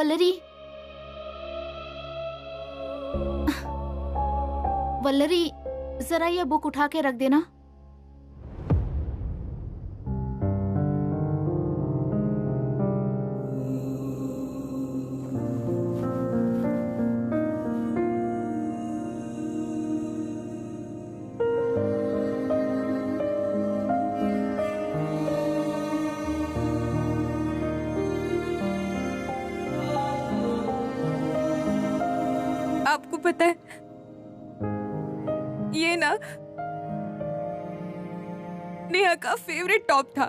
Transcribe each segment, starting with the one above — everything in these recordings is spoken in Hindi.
वल्लरी, वल्लरी, जरा ये बुक उठा के रख देना। आपको पता है, ये ना नेहा का फेवरेट टॉप था।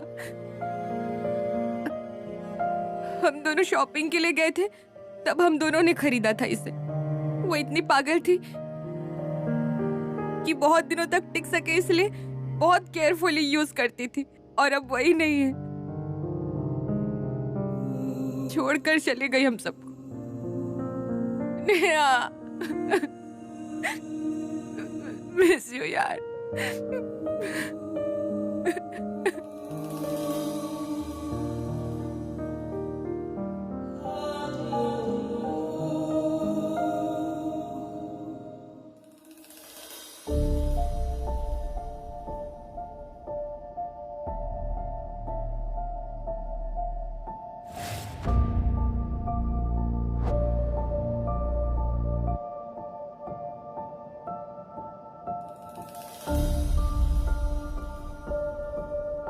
हम दोनों शॉपिंग के लिए गए थे, तब हम दोनों ने खरीदा था इसे। वो इतनी पागल थी कि बहुत दिनों तक टिक सके इसलिए बहुत केयरफुली यूज करती थी, और अब वही नहीं है। छोड़कर चली गई हम सबको। नेहा, मिस यू यार।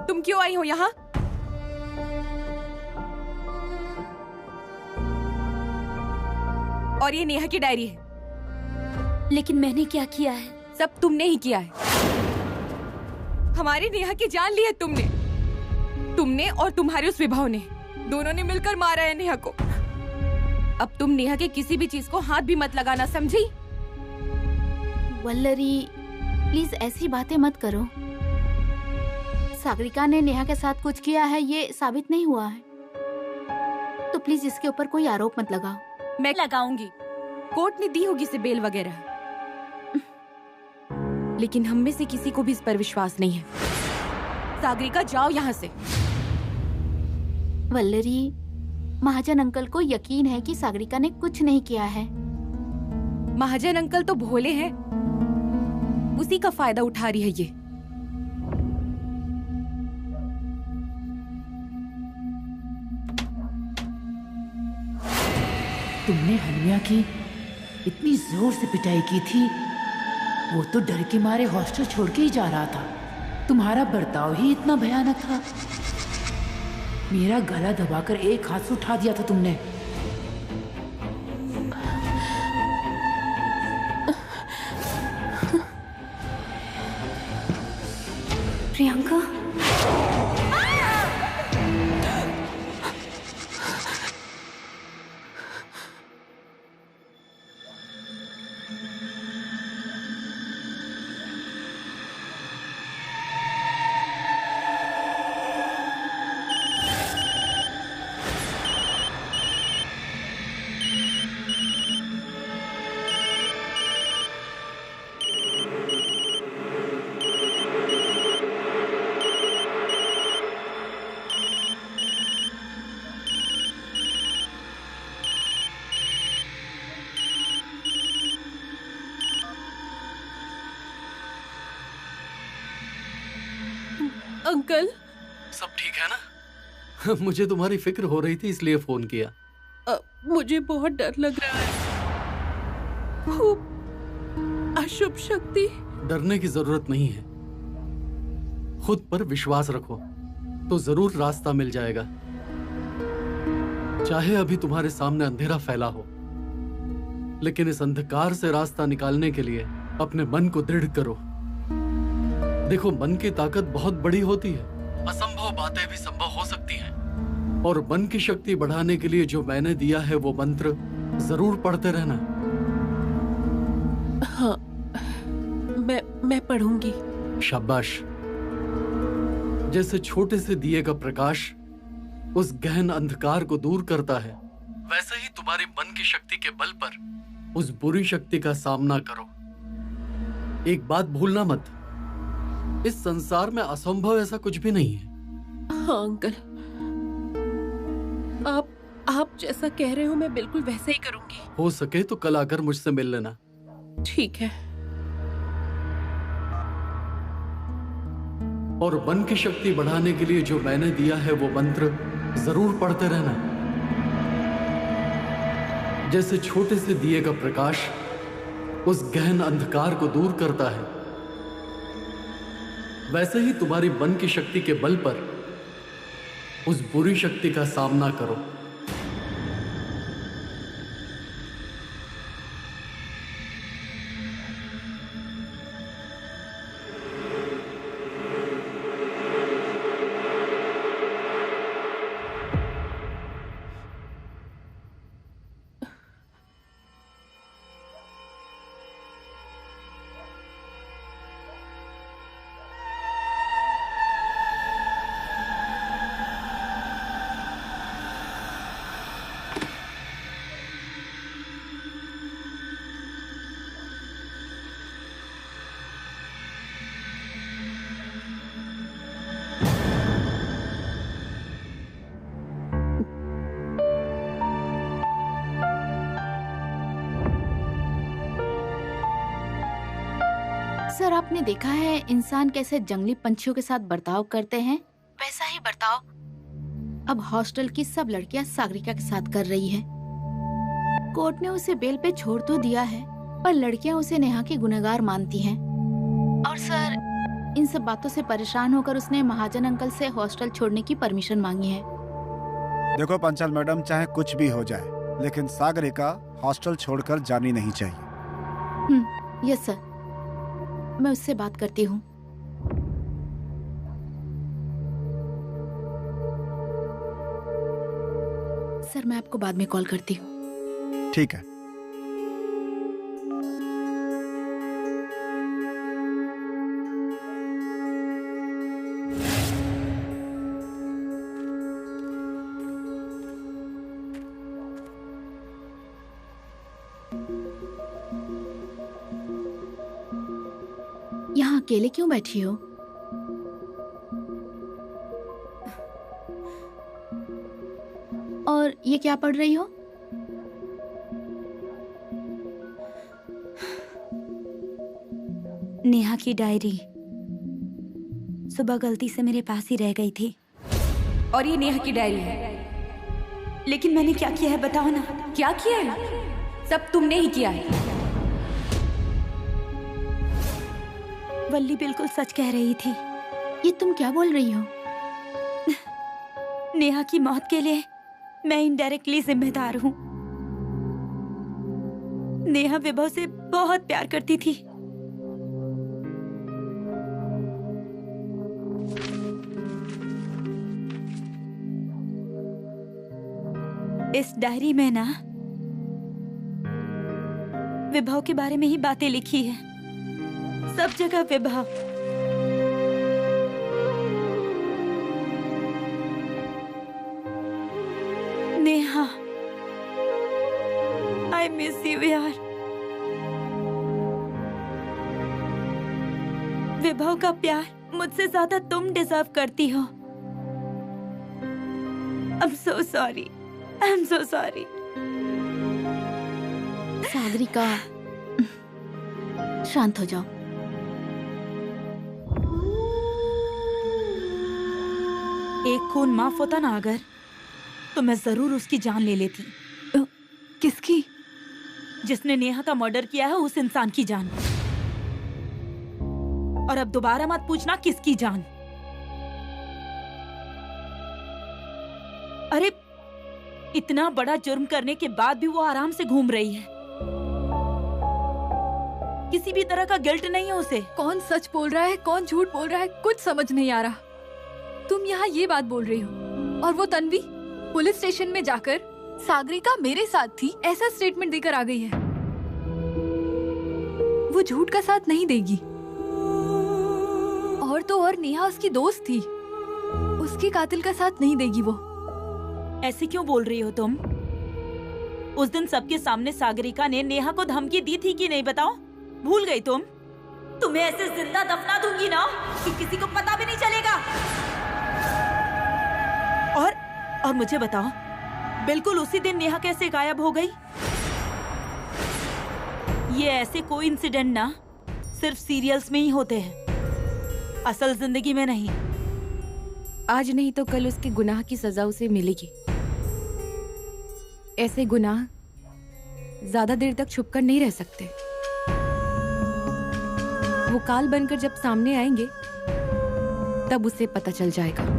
तुम क्यों आई हो यहाँ? और ये नेहा की डायरी है। लेकिन मैंने क्या किया है? सब तुमने ही किया है। हमारी नेहा की जान ली है तुमने और तुम्हारे उस विभव ने, दोनों ने मिलकर मारा है नेहा को। अब तुम नेहा के किसी भी चीज को हाथ भी मत लगाना, समझी? वल्लरी, प्लीज ऐसी बातें मत करो। सागरिका ने नेहा के साथ कुछ किया है, ये साबित नहीं हुआ है, तो प्लीज इसके ऊपर कोई आरोप मत लगाओ। मैं लगाऊंगी। कोर्ट ने दी होगी इसे बेल वगैरह, लेकिन हम में से किसी को भी इस पर विश्वास नहीं है। सागरिका, जाओ यहाँ से। वल्लरी, महाजन अंकल को यकीन है कि सागरिका ने कुछ नहीं किया है। महाजन अंकल तो भोले हैं, उसी का फायदा उठा रही है ये। तुमने हनिया की इतनी जोर से पिटाई की थी, वो तो डर के मारे हॉस्टल छोड़ के ही जा रहा था। तुम्हारा बर्ताव ही इतना भयानक था। मेरा गला दबाकर एक हाथ से उठा दिया था तुमने। प्रियंका, अंकल, सब ठीक है ना? मुझे तुम्हारी फिक्र हो रही थी इसलिए फोन किया। मुझे बहुत डर लग रहा है। खूब अशुभ शक्ति। डरने की जरूरत नहीं है, खुद पर विश्वास रखो तो जरूर रास्ता मिल जाएगा। चाहे अभी तुम्हारे सामने अंधेरा फैला हो, लेकिन इस अंधकार से रास्ता निकालने के लिए अपने मन को दृढ़ करो। देखो, मन की ताकत बहुत बड़ी होती है, असंभव बातें भी संभव हो सकती हैं। और मन की शक्ति बढ़ाने के लिए जो मैंने दिया है वो मंत्र जरूर पढ़ते रहना। हाँ, मैं पढ़ूंगी। शाबाश। जैसे छोटे से दिए का प्रकाश उस गहन अंधकार को दूर करता है, वैसे ही तुम्हारी मन की शक्ति के बल पर उस बुरी शक्ति का सामना करो। एक बात भूलना मत, इस संसार में असंभव ऐसा कुछ भी नहीं है। हाँ अंकल, आप जैसा कह रहे हो मैं बिल्कुल वैसे ही करूंगी। हो सके तो कल आकर मुझसे मिल लेना। ठीक है। और मन की शक्ति बढ़ाने के लिए जो मैंने दिया है वो मंत्र जरूर पढ़ते रहना। जैसे छोटे से दिए का प्रकाश उस गहन अंधकार को दूर करता है, वैसे ही तुम्हारी मन की शक्ति के बल पर उस बुरी शक्ति का सामना करो। सर, आपने देखा है इंसान कैसे जंगली पंछियों के साथ बर्ताव करते हैं, वैसा ही बर्ताव अब हॉस्टल की सब लड़कियां सागरिका के साथ कर रही हैं। कोर्ट ने उसे बेल पे छोड़ तो दिया है, पर लड़कियां उसे नेहा की गुनहगार मानती हैं। और सर, इन सब बातों से परेशान होकर उसने महाजन अंकल से हॉस्टल छोड़ने की परमिशन मांगी है। देखो पंचाल मैडम, चाहे कुछ भी हो जाए, लेकिन सागरिका हॉस्टल छोड़कर जानी नहीं चाहिए। यस सर, मैं उससे बात करती हूँ। सर, मैं आपको बाद में कॉल करती हूँ। ठीक है। यहाँ अकेले क्यों बैठी हो? और ये क्या पढ़ रही हो? नेहा की डायरी सुबह गलती से मेरे पास ही रह गई थी। और ये नेहा की डायरी है। लेकिन मैंने क्या किया है बताओ ना। क्या किया है? सब तुमने ही किया है। वल्ली बिल्कुल सच कह रही थी। ये तुम क्या बोल रही हो? नेहा की मौत के लिए मैं इनडायरेक्टली जिम्मेदार हूँ। नेहा विभव से बहुत प्यार करती थी। इस डायरी में ना विभव के बारे में ही बातें लिखी है, सब जगह विभव। नेहा, आई मिस यू यार। विभव का प्यार मुझसे ज्यादा तुम डिजर्व करती हो। I'm so sorry. I'm so sorry. Sagarika, शांत हो जाओ। एक खून माफ होता ना अगर, तो मैं जरूर उसकी जान ले लेती। किसकी? जिसने नेहा का मर्डर किया है, उस इंसान की जान। और अब दोबारा मत पूछना किसकी जान। अरे इतना बड़ा जुर्म करने के बाद भी वो आराम से घूम रही है। किसी भी तरह का गिल्ट नहीं है उसे। कौन सच बोल रहा है, कौन झूठ बोल रहा है, कुछ समझ नहीं आ रहा। तुम यहाँ ये बात बोल रही हो और वो तन्वी पुलिस स्टेशन में जाकर सागरिका मेरे साथ थी ऐसा स्टेटमेंट देकर आ गई है। वो झूठ का साथ नहीं देगी। और तो और नेहा उसकी दोस्त थी, उसके कातिल का साथ नहीं देगी वो। ऐसे क्यों बोल रही हो तुम? उस दिन सबके सामने सागरिका ने नेहा को धमकी दी थी कि नहीं, बताओ? भूल गई तुम? तुम्हें ऐसे जिंदा दफना दूंगी ना कि किसी को पता भी नहीं चलेगा। और मुझे बताओ, बिल्कुल उसी दिन नेहा कैसे गायब हो गई? ये ऐसे कोई इंसिडेंट ना सिर्फ सीरियल्स में ही होते हैं, असल जिंदगी में नहीं। आज नहीं तो कल उसके गुनाह की सजा उसे मिलेगी। ऐसे गुनाह ज्यादा देर तक छुपकर नहीं रह सकते। वो काल बनकर जब सामने आएंगे तब उसे पता चल जाएगा।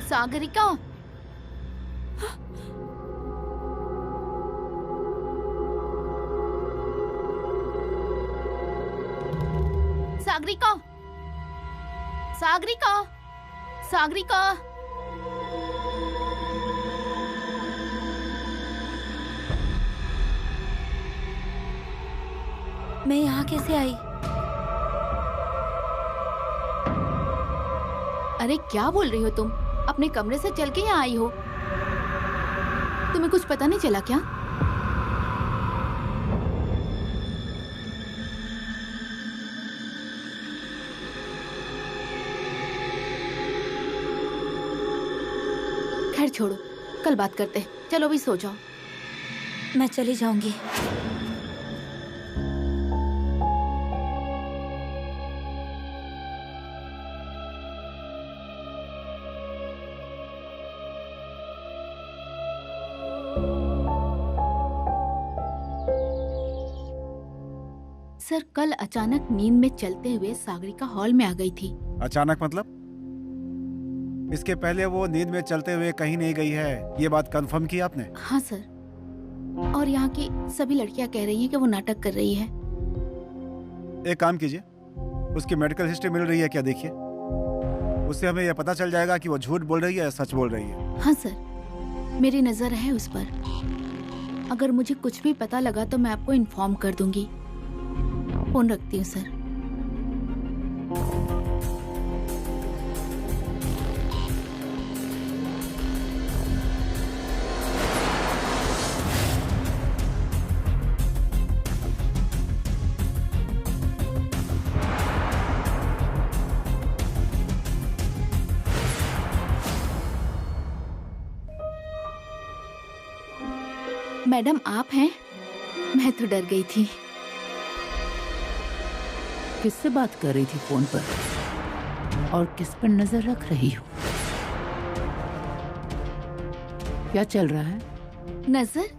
सागरिका, सागरिका, सागरिका, सागरिका। मैं यहाँ कैसे आई? अरे क्या बोल रही हो तुम? अपने कमरे से चल के यहाँ आई हो? तुम्हें कुछ पता नहीं चला क्या? खैर छोड़ो, कल बात करते हैं। चलो अभी सो जाओ। मैं चली जाऊंगी। सर, कल अचानक नींद में चलते हुए सागरिका हॉल में आ गई थी। अचानक मतलब? इसके पहले वो नींद में चलते हुए कहीं नहीं गई है, ये बात कंफर्म की आपने? हाँ सर, और यहाँ की सभी लड़कियाँ कह रही हैं कि वो नाटक कर रही है। एक काम कीजिए, उसकी मेडिकल हिस्ट्री मिल रही है क्या, देखिए। उससे हमें यह पता चल जाएगा कि वो झूठ बोल रही है या सच बोल रही है। हाँ सर, मेरी नजर है उस पर। अगर मुझे कुछ भी पता लगा तो मैं आपको इन्फॉर्म कर दूंगी। फोन रखती हूँ सर। मैडम आप हैं? मैं तो डर गई थी। किससे बात कर रही थी फोन पर और किस पर नजर रख रही हो? क्या चल रहा है? नजर?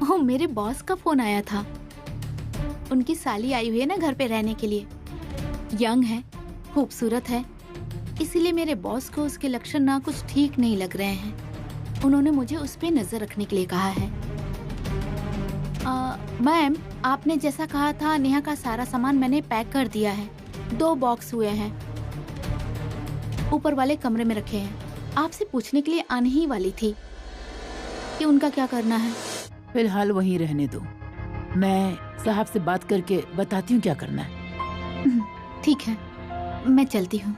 ओह, मेरे बॉस का फोन आया था। उनकी साली आई हुई है ना घर पे रहने के लिए। यंग है, खूबसूरत है, इसीलिए मेरे बॉस को उसके लक्षण ना कुछ ठीक नहीं लग रहे हैं। उन्होंने मुझे उस पे नजर रखने के लिए कहा है। मैम, आपने जैसा कहा था नेहा का सारा सामान मैंने पैक कर दिया है। 2 बॉक्स हुए हैं, ऊपर वाले कमरे में रखे हैं। आपसे पूछने के लिए आने ही वाली थी कि उनका क्या करना है। फिलहाल वहीं रहने दो, मैं साहब से बात करके बताती हूँ क्या करना है। ठीक है, मैं चलती हूँ।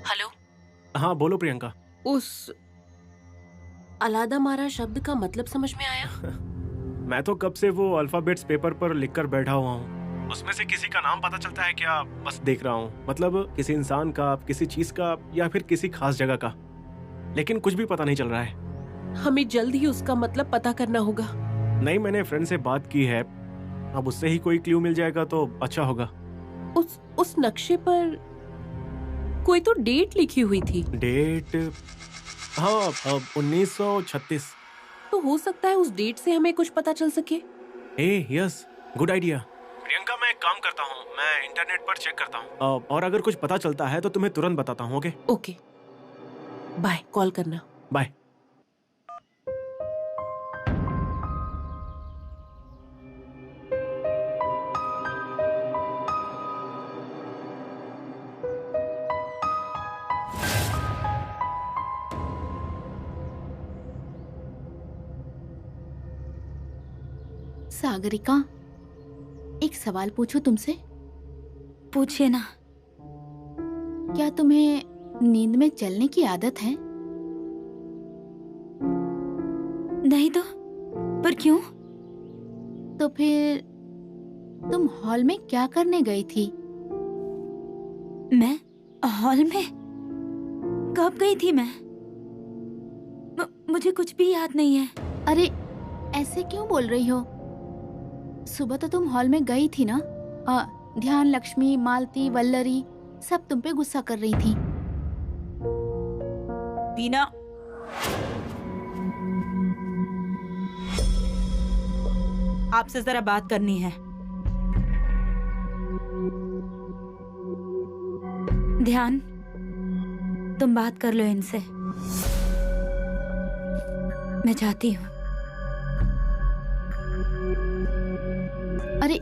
हेलो। हाँ बोलो प्रियंका। उस अलादा मारा शब्द का मतलब समझ में आया? मैं तो कब से वो अल्फाबेट्स पेपर पर लिखकर बैठा हुआ हूँ। उसमें से किसी का नाम पता चलता है क्या? बस देख रहा हूँ, मतलब किसी इंसान का, किसी चीज का, या फिर किसी खास जगह का, लेकिन कुछ भी पता नहीं चल रहा है। हमें जल्द ही उसका मतलब पता करना होगा। नहीं, मैंने फ्रेंड से बात की है, अब उससे ही कोई क्लू मिल जाएगा तो अच्छा होगा। उस नक्शे पर कोई तो डेट लिखी हुई थी। डेट? हाँ, 1936। तो हो सकता है उस डेट से हमें कुछ पता चल सके। Yes, good idea. प्रियंका, मैं एक काम करता हूँ, मैं इंटरनेट पर चेक करता हूँ और अगर कुछ पता चलता है तो तुम्हें तुरंत बताता हूँ। Okay okay, bye. कॉल करना। बाय। सागरिका, एक सवाल पूछूं तुमसे? पूछिए ना। क्या तुम्हें नींद में चलने की आदत है? नहीं तो, पर क्यों? तो फिर तुम हॉल में क्या करने गई थी? मैं हॉल में कब गई थी? मुझे कुछ भी याद नहीं है। अरे ऐसे क्यों बोल रही हो? सुबह तो तुम हॉल में गई थी ना? ध्यान लक्ष्मी, मालती, वल्लरी सब तुम पे गुस्सा कर रही थी। बीना, आपसे जरा बात करनी है। ध्यान, तुम बात कर लो इनसे। मैं जाती हूँ। अरे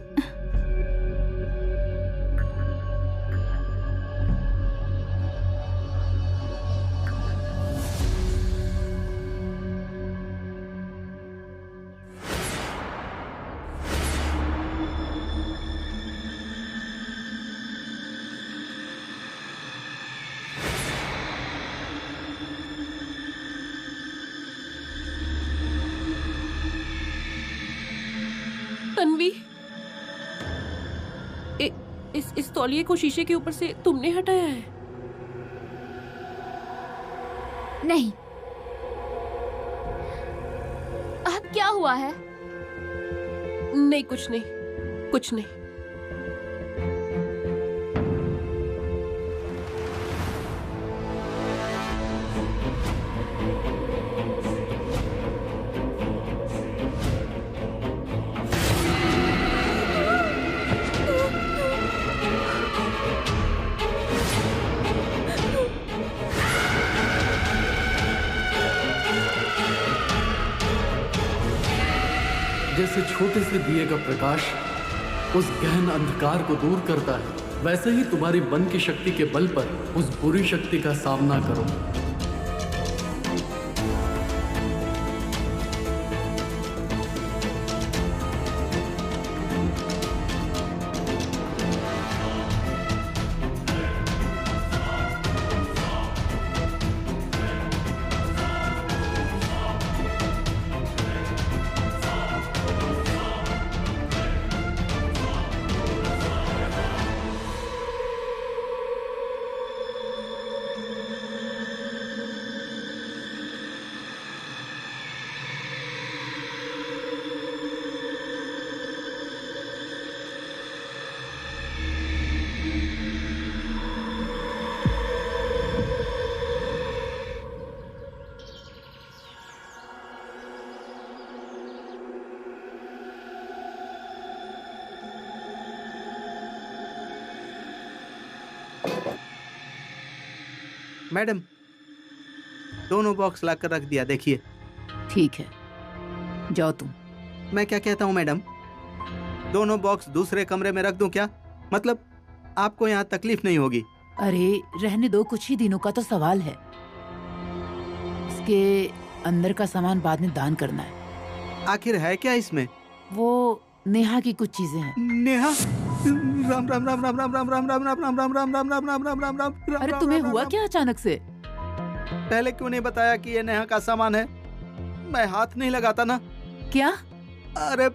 तन्वी, इस तौलिए को शीशे के ऊपर से तुमने हटाया है? नहीं। अब क्या हुआ है? नहीं, कुछ नहीं, कुछ नहीं। जैसे छोटे से दिए का प्रकाश उस गहन अंधकार को दूर करता है, वैसे ही तुम्हारी मन की शक्ति के बल पर उस बुरी शक्ति का सामना करो। मैडम, दोनों बॉक्स लाकर रख दिया, देखिए। ठीक है, जाओ तुम। मैं क्या कहता हूँ मैडम, दोनों बॉक्स दूसरे कमरे में रख दूं क्या? मतलब आपको यहाँ तकलीफ नहीं होगी। अरे रहने दो, कुछ ही दिनों का तो सवाल है। इसके अंदर का सामान बाद में दान करना है। आखिर है क्या इसमें? वो नेहा की कुछ चीजें हैं। नेहा? राम राम राम राम राम राम राम राम राम राम राम राम राम राम राम राम राम राम। अरे तुम्हें हुआ क्या अचानक से? पहले क्यों नहीं बताया कि ये नेहा का सामान है? मैं हाथ नहीं लगाता ना। क्या? अरे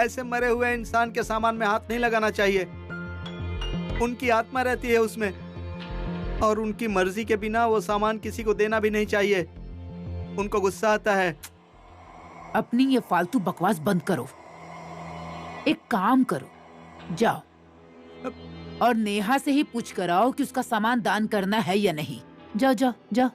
ऐसे मरे हुए इंसान के सामान में हाथ नहीं लगाना चाहिए। उनकी आत्मा रहती है उसमें, और उनकी मर्जी के बिना वो सामान किसी को देना भी नहीं चाहिए। उनको गुस्सा आता है। अपनी ये फालतू बकवास बंद करो। एक काम करो, जाओ और नेहा से ही पूछ कर आओ कि उसका सामान दान करना है या नहीं। जाओ जाओ जाओ।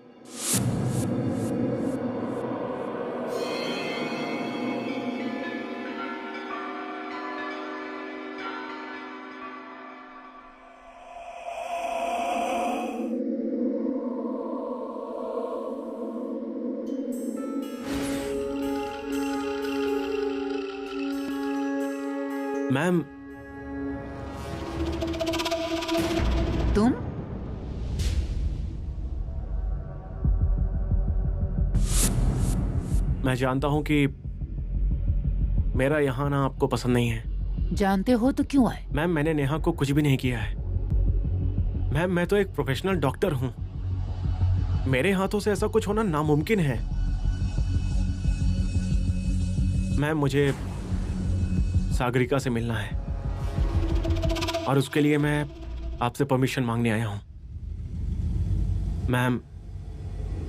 मैम, तुम? मैं जानता हूं कि मेरा यहाँ ना आपको पसंद नहीं है। जानते हो तो क्यों आए? मैम, मैंने नेहा को कुछ भी नहीं किया है। मैम, मैं तो एक प्रोफेशनल डॉक्टर हूं। मेरे हाथों से ऐसा कुछ होना नामुमकिन है। मैम, मुझे सागरिका से मिलना है और उसके लिए मैं आपसे परमिशन मांगने आया हूं। मैम,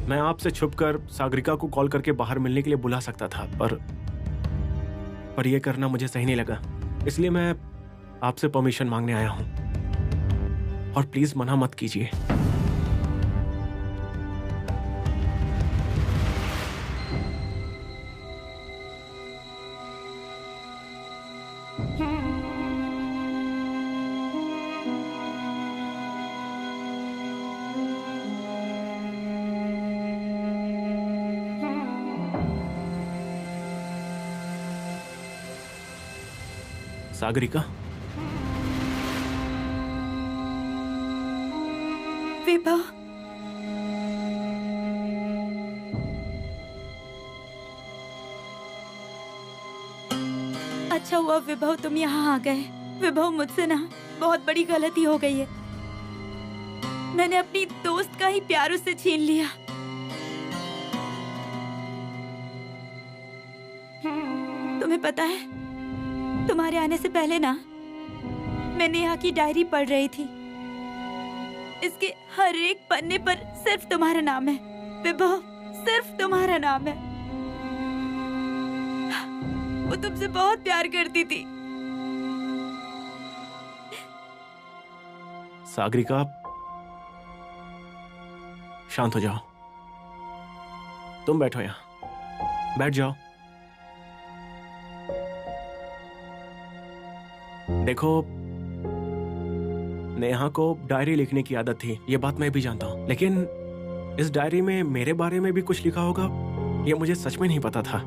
मैं आपसे छुपकर सागरिका को कॉल करके बाहर मिलने के लिए बुला सकता था, पर यह करना मुझे सही नहीं लगा। इसलिए मैं आपसे परमिशन मांगने आया हूं, और प्लीज मना मत कीजिए। सागरिका, विभा, अच्छा हुआ विभव तुम यहाँ आ गए। विभव, मुझसे ना बहुत बड़ी गलती हो गई है। मैंने अपनी दोस्त का ही प्यार उससे छीन लिया। तुम्हें पता है, तुम्हारे आने से पहले ना मैं नेहा की डायरी पढ़ रही थी। इसके हर एक पन्ने पर सिर्फ तुम्हारा नाम है विभव, सिर्फ तुम्हारा नाम है। वो तुमसे बहुत प्यार करती थी। सागरिका, शांत हो जाओ। तुम बैठो यहां, बैठ जाओ। देखो, नेहा को डायरी लिखने की आदत थी, ये बात मैं भी जानता हूं, लेकिन इस डायरी में मेरे बारे में भी कुछ लिखा होगा, ये मुझे सच में नहीं पता था।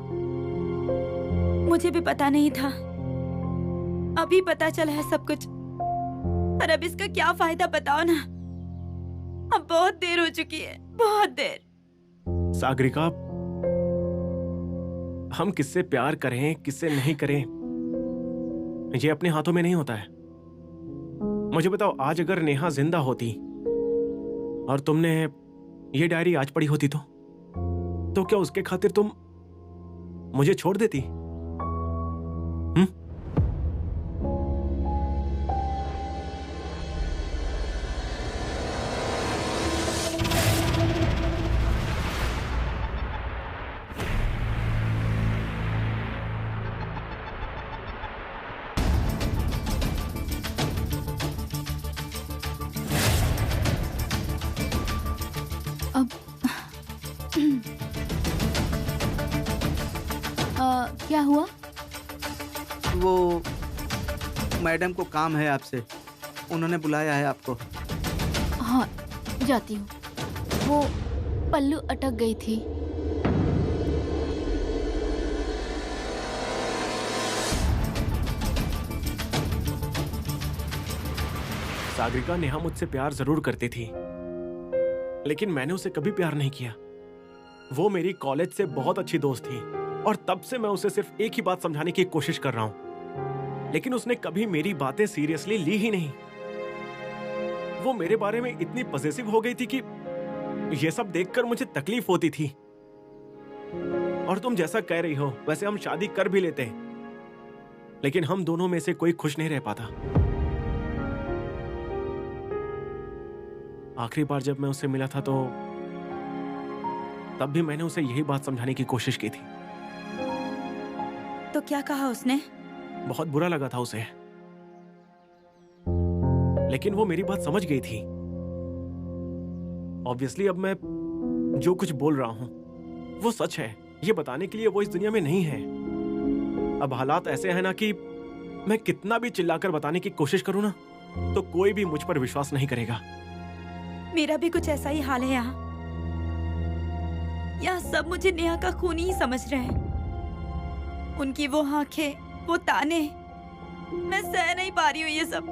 मुझे भी पता नहीं था, अभी पता चला है सब कुछ। पर अब इसका क्या फायदा, बताओ ना। अब बहुत देर हो चुकी है, बहुत देर। सागरिका, हम किससे प्यार करें किससे नहीं करें, ये अपने हाथों में नहीं होता है। मुझे बताओ, आज अगर नेहा जिंदा होती और तुमने ये डायरी आज पढ़ी होती तो क्या उसके खातिर तुम मुझे छोड़ देती? क्या हुआ? वो मैडम को काम है आपसे, उन्होंने बुलाया है आपको। हाँ, जाती हूँ। वो पल्लू अटक गई थी। सागरिका, नेहा मुझसे प्यार जरूर करती थी, लेकिन मैंने उसे कभी प्यार नहीं किया। वो मेरी कॉलेज से बहुत अच्छी दोस्त थी, और तब से मैं उसे सिर्फ एक ही बात समझाने की कोशिश कर रहा हूं लेकिन उसने कभी मेरी बातें सीरियसली ली ही नहीं। वो मेरे बारे में इतनी पॉसेसिव हो गई थी कि ये सब देखकर मुझे तकलीफ होती थी। और तुम जैसा कह रही हो वैसे हम शादी कर भी लेते हैं, लेकिन हम दोनों में से कोई खुश नहीं रह पाता। आखिरी बार जब मैं उससे मिला था तो तब भी मैंने उसे यही बात समझाने की कोशिश की थी। तो क्या कहा उसने? बहुत बुरा लगा था उसे, लेकिन वो मेरी बात समझ गई थी। ऑब्वियसली अब मैं जो कुछ बोल रहा हूं वो सच है, ये बताने के लिए वो इस दुनिया में नहीं है। अब हालात ऐसे हैं ना कि मैं कितना भी चिल्लाकर बताने की कोशिश करूं ना तो कोई भी मुझ पर विश्वास नहीं करेगा। मेरा भी कुछ ऐसा ही हाल है यहाँ। यहाँ सब मुझे नेहा का खून ही समझ रहे हैं। उनकी वो आंखें, वो ताने, मैं सह नहीं पा रही हूँ ये सब।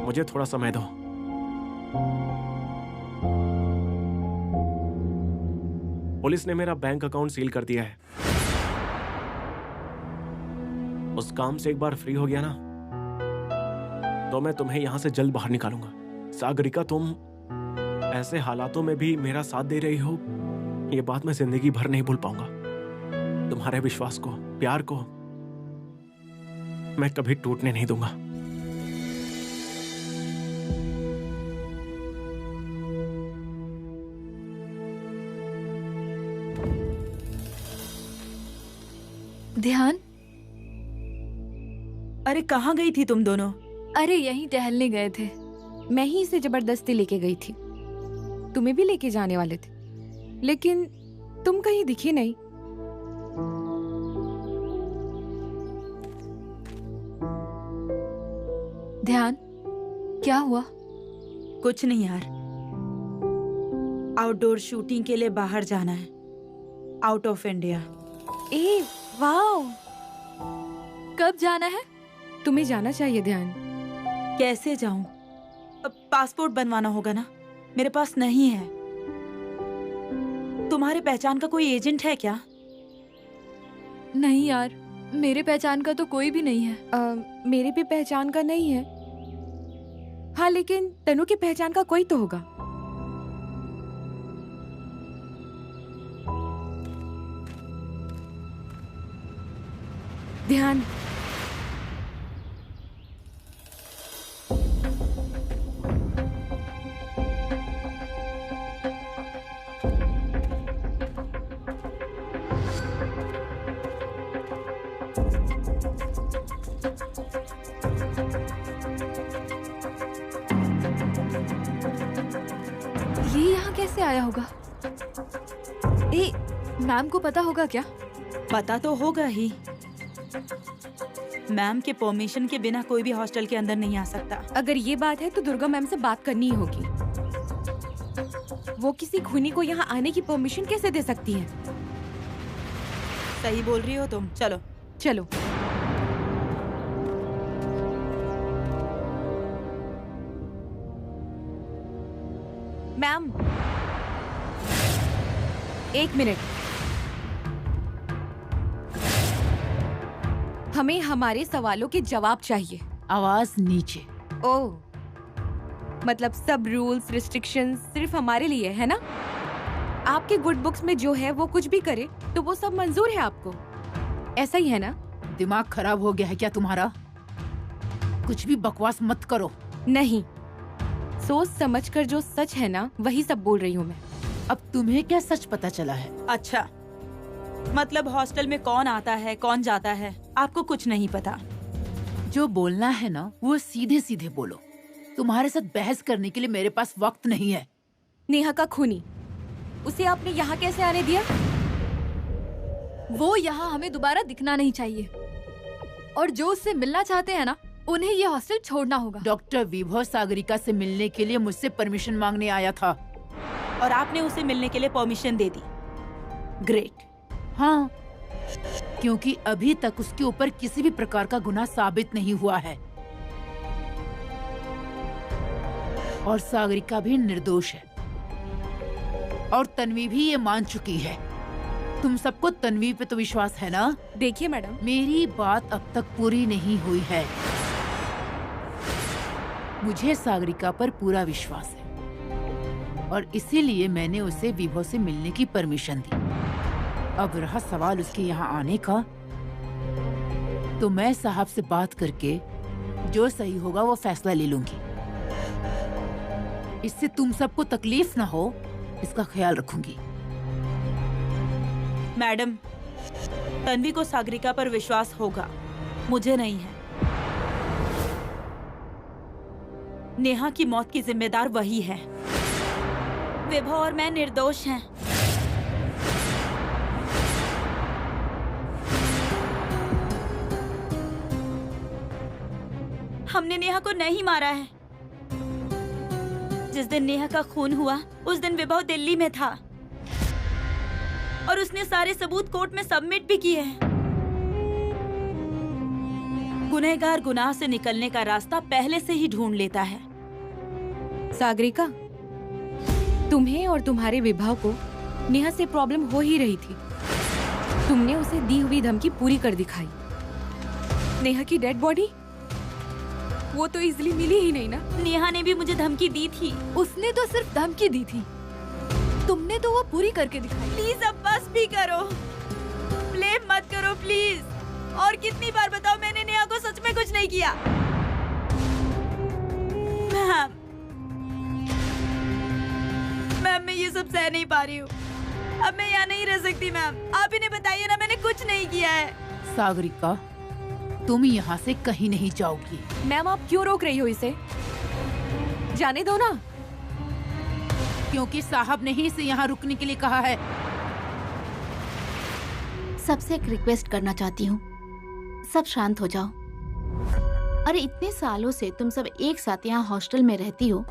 मुझे थोड़ा समय दो। पुलिस ने मेरा बैंक अकाउंट सील कर दिया है। उस काम से एक बार फ्री हो गया ना तो मैं तुम्हें यहां से जल्द बाहर निकालूंगा। सागरिका, तुम ऐसे हालातों में भी मेरा साथ दे रही हो, ये बात मैं जिंदगी भर नहीं भूल पाऊंगा। तुम्हारे विश्वास को, प्यार को मैं कभी टूटने नहीं दूंगा। ध्यान, अरे कहाँ गई थी तुम दोनों? अरे यहीं टहलने गए थे। मैं ही इसे जबरदस्ती लेके गई थी। तुम्हें भी लेके जाने वाले थे, लेकिन तुम कहीं दिखी नहीं। ध्यान, क्या हुआ? कुछ नहीं यार, आउटडोर शूटिंग के लिए बाहर जाना है, out of India. A wow, कब जाना है? तुम्हें जाना चाहिए ध्यान। कैसे जाऊं? अब पासपोर्ट बनवाना होगा ना, मेरे पास नहीं है। तुम्हारे पहचान का कोई एजेंट है क्या? नहीं यार, मेरे पहचान का तो कोई भी नहीं है। मेरे भी पहचान का नहीं है। हाँ, लेकिन तनु की पहचान का कोई तो होगा। ध्यान, ये यहाँ कैसे आया होगा? मैम को पता होगा क्या? पता तो होगा ही। मैम के परमिशन के बिना कोई भी हॉस्टल के अंदर नहीं आ सकता। अगर ये बात है तो दुर्गा मैम से बात करनी ही होगी। वो किसी खूनी को यहाँ आने की परमिशन कैसे दे सकती है? सही बोल रही हो तुम। चलो चलो। मैम, एक मिनट। हमें हमारे सवालों के जवाब चाहिए। आवाज नीचे। ओह, मतलब सब रूल्स रिस्ट्रिक्शंस सिर्फ हमारे लिए है ना? आपके गुड बुक्स में जो है वो कुछ भी करे तो वो सब मंजूर है आपको, ऐसा ही है ना? दिमाग खराब हो गया है क्या तुम्हारा? कुछ भी बकवास मत करो। नहीं, सोच समझकर जो सच है ना वही सब बोल रही हूँ मैं। अब तुम्हें क्या सच पता चला है? अच्छा, मतलब हॉस्टल में कौन आता है कौन जाता है आपको कुछ नहीं पता? जो बोलना है ना वो सीधे सीधे बोलो। तुम्हारे साथ बहस करने के लिए मेरे पास वक्त नहीं है। नेहा का खूनी, उसे आपने यहाँ कैसे आने दिया? वो यहाँ हमें दोबारा दिखना नहीं चाहिए, और जो उससे मिलना चाहते हैं ना उन्हें ये हॉस्टल छोड़ना होगा। डॉक्टर विभव सागरिका से मिलने के लिए मुझसे परमिशन मांगने आया था, और आपने उसे मिलने के लिए परमिशन दे दी। ग्रेट। हाँ, क्योंकि अभी तक उसके ऊपर किसी भी प्रकार का गुनाह साबित नहीं हुआ है, और सागरिका भी निर्दोष है, और तन्वी भी ये मान चुकी है। तुम सबको तन्वी पे तो विश्वास है ना? देखिए मैडम, मेरी बात अब तक पूरी नहीं हुई है। मुझे सागरिका पर पूरा विश्वास है और इसीलिए मैंने उसे विभव से मिलने की परमिशन दी। अब रहा सवाल उसके यहाँ आने का, तो मैं साहब से बात करके जो सही होगा वो फैसला ले लूंगी। इससे तुम सबको तकलीफ ना हो, इसका ख्याल रखूंगी। मैडम, तन्वी को सागरिका पर विश्वास होगा, मुझे नहीं है। नेहा की मौत की जिम्मेदार वही है। विभव और मैं निर्दोष हैं। हमने नेहा को नहीं मारा है। जिस दिन नेहा का खून हुआ उस दिन विभव दिल्ली में था और उसने सारे सबूत कोर्ट में सबमिट भी किए हैं। गुनहगार गुनाह से निकलने का रास्ता पहले से ही ढूंढ लेता है। सागरिका, तुम्हें और तुम्हारे विभव को नेहा से प्रॉब्लम हो ही रही थी। तुमने उसे दी हुई धमकी पूरी कर दिखाई। नेहा की डेड बॉडी वो तो इजीली मिली ही नहीं ना। नेहा ने भी मुझे धमकी दी थी। उसने तो सिर्फ धमकी दी थी, तुमने तो वो पूरी करके दिखाई। प्लीज अब बस भी करो, ब्लेम मत करो प्लीज। और कितनी बार बताओ, मैंने नेहा को सच में कुछ नहीं किया। मैम मैं ये सब सह नहीं पा रही हूँ। अब मैं यहाँ नहीं रह सकती। मैम आप इन्हें बताइए ना, मैंने कुछ नहीं किया है। सागरिका, तुम यहाँ से कहीं नहीं जाओगी। मैम आप क्यों रोक रही हो इसे? जाने दो ना। क्योंकि साहब ने ही इसे यहाँ रुकने के लिए कहा है। सबसे एक रिक्वेस्ट करना चाहती हूँ, सब शांत हो जाओ। अरे इतने सालों से तुम सब एक साथ यहाँ हॉस्टल में रहती हो,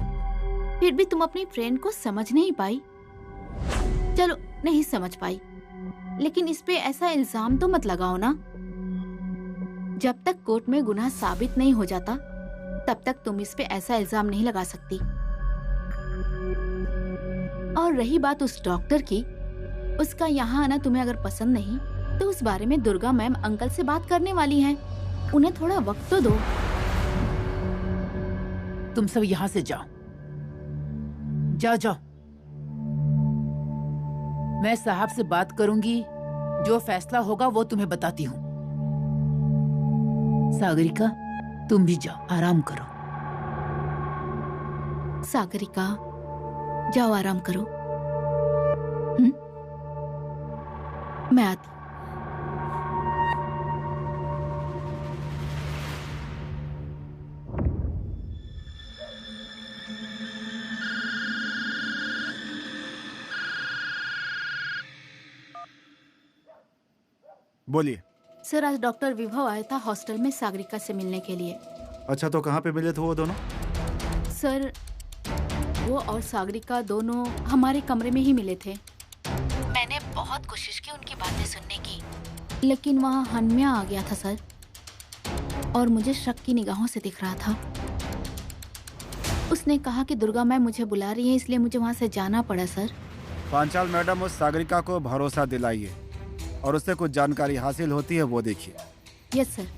फिर भी तुम अपनी फ्रेंड को समझ नहीं पाई। चलो नहीं समझ पाई, लेकिन इस पे ऐसा इल्जाम तो मत लगाओ ना। जब तक कोर्ट में गुनाह साबित नहीं हो जाता तब तक तुम इस पे ऐसा इल्जाम नहीं लगा सकती। और रही बात उस डॉक्टर की, उसका यहाँ आना तुम्हें अगर पसंद नहीं तो उस बारे में दुर्गा मैम अंकल से बात करने वाली हैं। उन्हें थोड़ा वक्त तो दो। तुम सब यहाँ से जाओ, जाओ जाओ। मैं साहब से बात करूंगी, जो फैसला होगा वो तुम्हें बताती हूँ। सागरिका, तुम भी जाओ, आराम करो। सागरिका, जाओ आराम करो। मैं आती। बोलिए। सर आज डॉक्टर विभव आया था हॉस्टल में सागरिका से मिलने के लिए। अच्छा, तो कहाँ पे मिले थे वो दोनों? सर वो और सागरिका दोनों हमारे कमरे में ही मिले थे। मैंने बहुत कोशिश की उनकी बातें सुनने की, लेकिन वहाँ हनम्या आ गया था सर, और मुझे शक की निगाहों से दिख रहा था। उसने कहा कि दुर्गा मैम मुझे बुला रही है, इसलिए मुझे वहाँ से जाना पड़ा सर। पांचाल मैडम, उस सागरिका को भरोसा दिलाइए और उससे कुछ जानकारी हासिल होती है वो देखिए। Yes sir.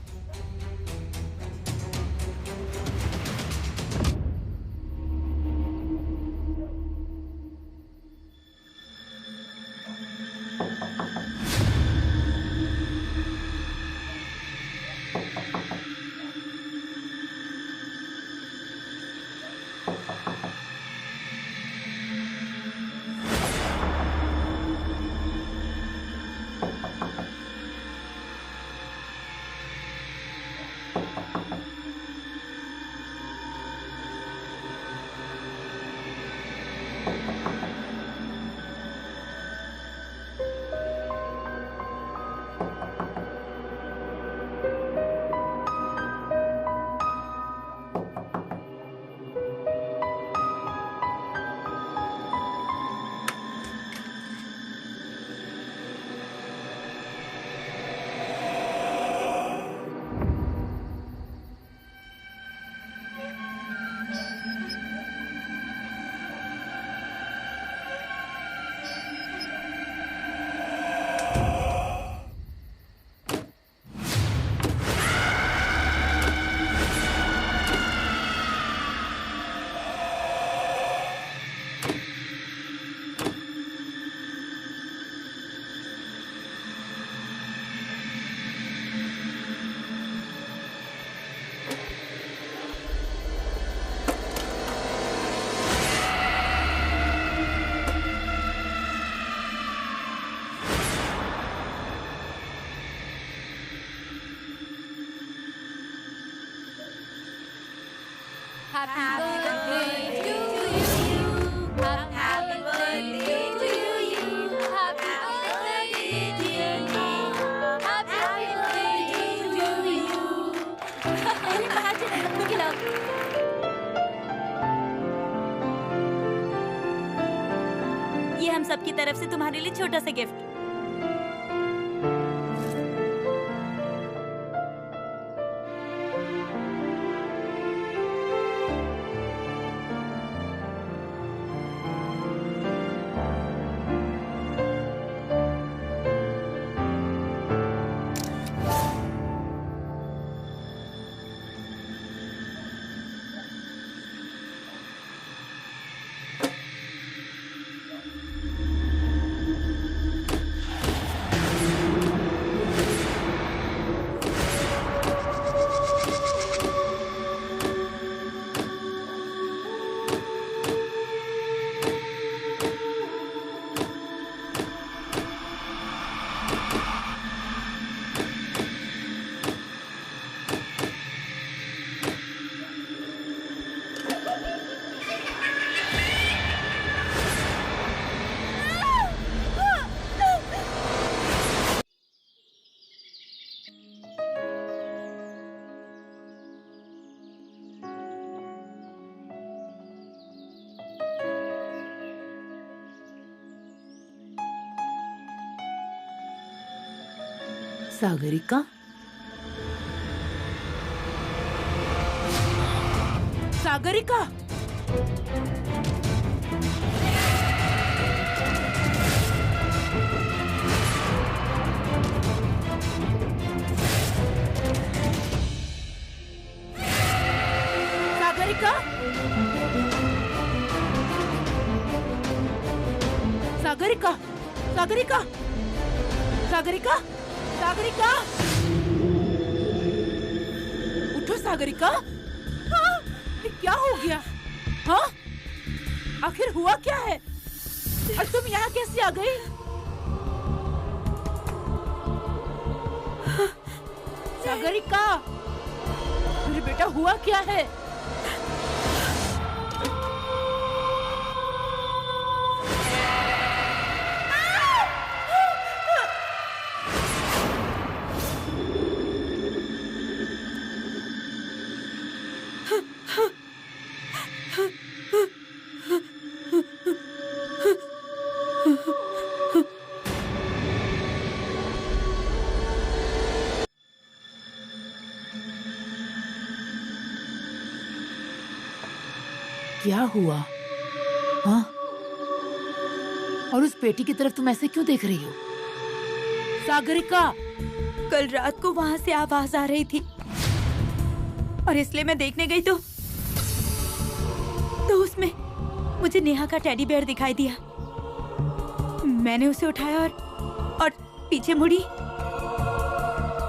ये हम सब की तरफ से तुम्हारे लिए छोटा सा गिफ्ट। सागरिका, सागरिका, सागरिका, सागरिका, सागरिका, सागरिका, सागरिका, उठो सागरिका। हाँ, ये क्या हो गया? हाँ, आखिर हुआ क्या है? और तुम यहाँ कैसे आ गई? सागरिका, मेरे बेटा हुआ क्या है? क्या हुआ? हाँ? और उस पेटी की तरफ तुम ऐसे क्यों देख रही हो? सागरिका, कल रात को वहाँ से आवाज आ रही थी और इसलिए मैं देखने गई तो उसमें मुझे नेहा का टेडी बेयर दिखाई दिया। मैंने उसे उठाया और पीछे मुड़ी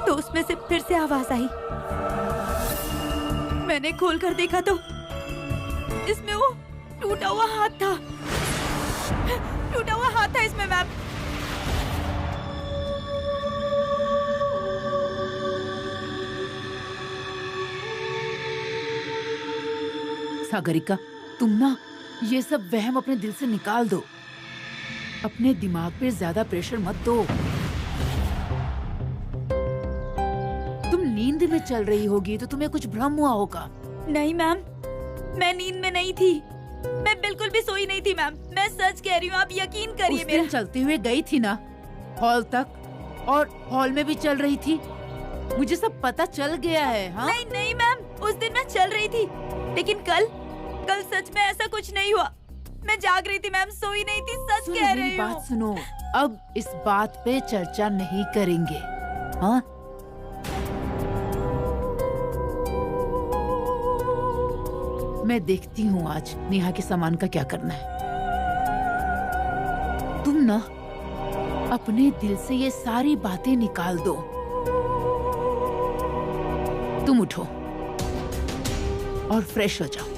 तो उसमें से फिर से आवाज आई। मैंने खोलकर देखा तो इसमें वो टूटा हुआ हाथ था। टूटा हुआ हाथ था इसमें मैम। सागरिका, तुम ना ये सब वहम अपने दिल से निकाल दो। अपने दिमाग पे ज्यादा प्रेशर मत दो। तुम नींद में चल रही होगी तो तुम्हें कुछ भ्रम हुआ होगा। नहीं मैम, मैं नींद में नहीं थी। मैं बिल्कुल भी सोई नहीं थी मैम। मैं सच कह रही हूँ, आप यकीन करिए मेरा। चलते हुए गई थी ना हॉल तक, और हॉल में भी चल रही थी। मुझे सब पता चल गया है। हाँ? नहीं नहीं मैम, उस दिन मैं चल रही थी, लेकिन कल सच में ऐसा कुछ नहीं हुआ। मैं जाग रही थी मैम, सोई नहीं थी। सच कह रही हूँ। बात सुनो, अब इस बात पे चर्चा नहीं करेंगे। हाँ? मैं देखती हूँ आज नेहा के सामान का क्या करना है। तुम ना अपने दिल से ये सारी बातें निकाल दो। तुम उठो और फ्रेश हो जाओ।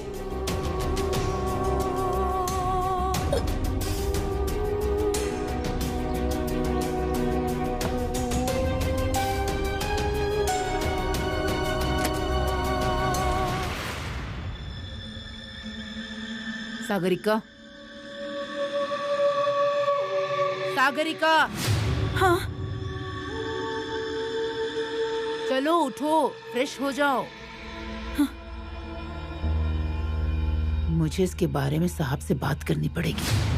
सागरिका, सागरिका, हाँ चलो उठो, फ्रेश हो जाओ। मुझे इसके बारे में साहब से बात करनी पड़ेगी।